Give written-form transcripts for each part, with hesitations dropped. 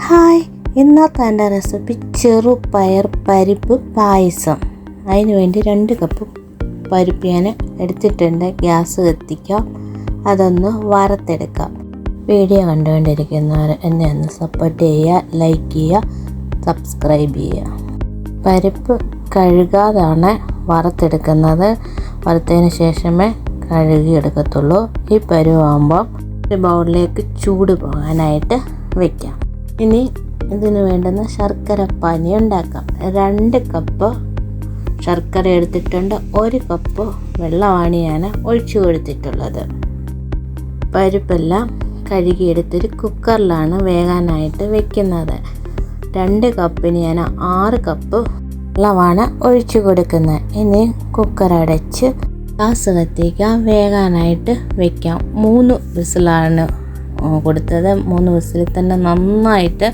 Hi, ഇന്നത്തെ എൻ്റെ recipe ചെറുപയർ പരിപ്പ് പായസം. അതിന് വേണ്ടി 2 കപ്പ് പരിപ്പ് ഞാൻ എടുത്തിട്ടുണ്ട്. ഗ്യാസ് കത്തിക്കാം, അതൊന്ന് വറുത്തെടുക്കാം. വീഡിയോ കണ്ടുകൊണ്ടിരിക്കുന്നവർ എന്നെ ഒന്ന് സപ്പോർട്ട് ചെയ്യുക, ലൈക്ക് ചെയ്യുക, സബ്സ്ക്രൈബ് ചെയ്യുക. പരിപ്പ് കഴുകാതാണ് വറുത്തെടുക്കുന്നത്. വറുത്തതിന് ശേഷമേ കഴുകിയെടുക്കത്തുള്ളൂ. ഈ പരുവാകുമ്പോൾ ഒരു ബൗളിലേക്ക് ചൂട് പോകാനായിട്ട് വയ്ക്കാം. ഇനി ഇതിന് വേണ്ടുന്ന ശർക്കര പാനി ഉണ്ടാക്കാം. 2 കപ്പ് ശർക്കര എടുത്തിട്ടുണ്ട്. 1 കപ്പ് വെള്ളമാണ് ഞാൻ ഒഴിച്ചു കൊടുത്തിട്ടുള്ളത്. പരിപ്പെല്ലാം കഴുകിയെടുത്തൊരു കുക്കറിലാണ് വേകാനായിട്ട് വെക്കുന്നത്. 2 കപ്പിന് ഞാൻ 6 കപ്പ് വെള്ളമാണ് ഒഴിച്ചു കൊടുക്കുന്നത്. ഇനി കുക്കർ അടച്ച് ഗ്യാസ് കത്തിക്കാൻ വേകാനായിട്ട് വയ്ക്കാം. 3 വിസിലാണ് കൊടുത്തത്. 3 വിസിലിൽ തന്നെ നന്നായിട്ട്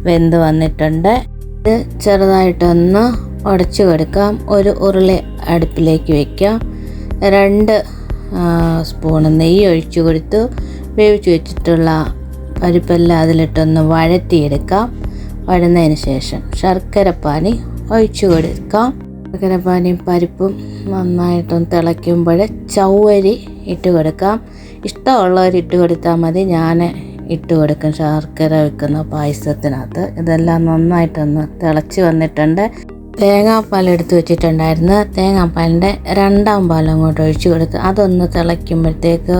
വെന്ത് വന്നിട്ടുണ്ട്. ഇത് ചെറുതായിട്ടൊന്ന് ഉടച്ചു കൊടുക്കാം. ഒരു ഉരുളി അടുപ്പിലേക്ക് വയ്ക്കാം. 2 സ്പൂൺ നെയ്യ് ഒഴിച്ചു കൊടുത്തു. വേവിച്ച് വെച്ചിട്ടുള്ള പരിപ്പെല്ലാം അതിലിട്ടൊന്ന് വഴറ്റിയെടുക്കാം. വഴന്നതിന് ശേഷം ശർക്കരപ്പാനി ഒഴിച്ചു കൊടുക്കാം. ശർക്കരപ്പാനിയും പരിപ്പും നന്നായിട്ടൊന്ന് തിളയ്ക്കുമ്പോൾ ചവ്വരി ഇട്ട് കൊടുക്കാം. ഇഷ്ടമുള്ളവർ ഇട്ട് കൊടുത്താൽ മതി. ഞാൻ ഇട്ട് കൊടുക്കും ശർക്കര വെക്കുന്ന പായസത്തിനകത്ത്. ഇതെല്ലാം നന്നായിട്ടൊന്ന് തിളച്ച് വന്നിട്ടുണ്ട്. തേങ്ങാപ്പാൽ എടുത്ത് വെച്ചിട്ടുണ്ടായിരുന്നു. തേങ്ങാപ്പാലിൻ്റെ 2ാം പാൽ അങ്ങോട്ട് ഒഴിച്ച് കൊടുത്ത് അതൊന്ന് തിളയ്ക്കുമ്പോഴത്തേക്ക്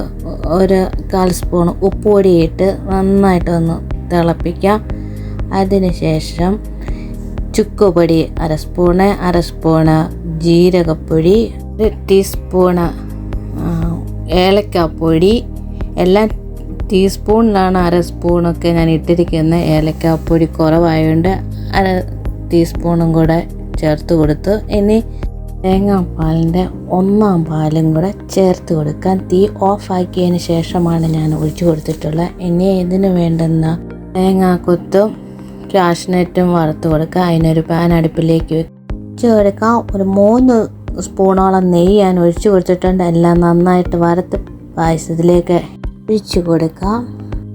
ഒരു 1/4 സ്പൂൺ ഉപ്പുപൊടി ഇട്ട് നന്നായിട്ടൊന്ന് തിളപ്പിക്കാം. അതിന് ശേഷം ചുക്കുപൊടി 1/2 സ്പൂണ്, ജീരകപ്പൊടി 1 ടീസ്പൂണ്, ഏലക്കാപ്പൊടി എല്ലാം ടീസ്പൂണിലാണ് 1/2 സ്പൂണൊക്കെ ഞാൻ ഇട്ടിരിക്കുന്നത്. ഏലക്കാപ്പൊടി കുറവായതുകൊണ്ട് 1/2 ടീസ്പൂണും കൂടെ ചേർത്ത് കൊടുത്തു. ഇനി തേങ്ങാപ്പാലിൻ്റെ 1ാം പാലും കൂടെ ചേർത്ത് കൊടുക്കാൻ. തീ ഓഫാക്കിയതിന് ശേഷമാണ് ഞാൻ ഒഴിച്ചു കൊടുത്തിട്ടുള്ളത്. ഇനി ഇതിന് വേണ്ടുന്ന തേങ്ങാക്കൊത്തും കാഷ്നട്ടും വറുത്ത് കൊടുക്കുക. അതിനൊരു പാൻ അടുപ്പിലേക്ക് വെച്ച് കൊടുക്കാം. ഒരു 3 സ്പൂണോളം നെയ്യ് ഞാൻ ഒഴിച്ചു കൊടുത്തിട്ടുണ്ട്. എല്ലാം നന്നായിട്ട് വറുത്ത് പായസത്തിലേക്ക് ഒഴിച്ചു കൊടുക്കാം.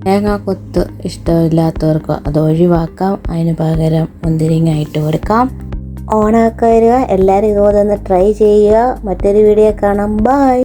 തേങ്ങാക്കൊത്ത് ഇഷ്ടമില്ലാത്തവർക്ക് അത് ഒഴിവാക്കാം. അതിന് പകരം മുന്തിരിങ്ങ ഇട്ട് കൊടുക്കാം. ഓണമൊക്കെ വരിക, എല്ലാവരും ഇതുപോലെ ഒന്ന് ട്രൈ ചെയ്യുക. മറ്റൊരു വീഡിയോ കാണാം. ബൈ.